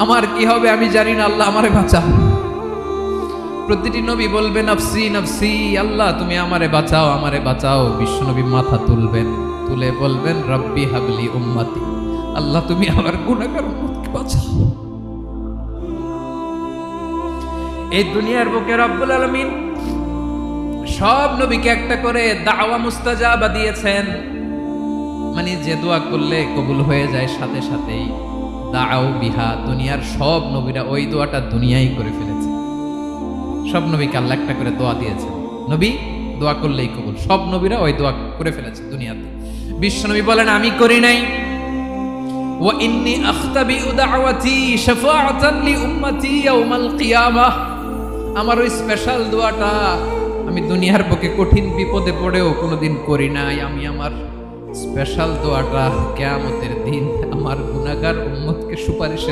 আমার কি হবে আমি জানি না, আল্লাহ আমারে বাঁচাও। প্রতিটি নবী বলবেন নফসি নফসি, আল্লাহ তুমি আমারে বাঁচাও আমারে বাঁচাও। বিশ্বনবী মাথা তুলবেন, তুলে বলবেন রব্বি হাবলি উম্মতি, আল্লাহ তুমি আমার গুনাহগার উম্মতকে বাঁচাও। এই দুনিয়ার বুকে রব্বুল আলামিন সব নবীকে একটা করে দাওয়া মুস্তাজাবা দিয়েছেন, মানে যে দোয়া করলে কবুল হয়ে যায় সাথে সাথেই। দাও বিহা, দুনিয়ার সব নবীরা ওই দোয়াটা দুনিয়ায় করে ফেলেছে। সব নবীকে আল্লাহ একটা করে দোয়া দিয়েছেন, নবী দোয়া করলেই কবুল। সব নবীরা ওই দোয়া করে ফেলেছে দুনিয়াতে। বিশ্ব নবী বলেন আমি করি নাই। ওয়া ইন্নী আখতাবিউ দাওয়াতি শাফাআতান লি উম্মতি ইয়াউমাল কিয়ামাহ, আমার ওই স্পেশাল দোয়াটা আমি দুনিয়ার বুকে কঠিন বিপদে পড়েও কোনোদিন করি নাই। আমি আমার স্পেশাল দোয়াটা কিয়ামতের দিন আমার গুনাহগার উম্মতকে সুপারিশ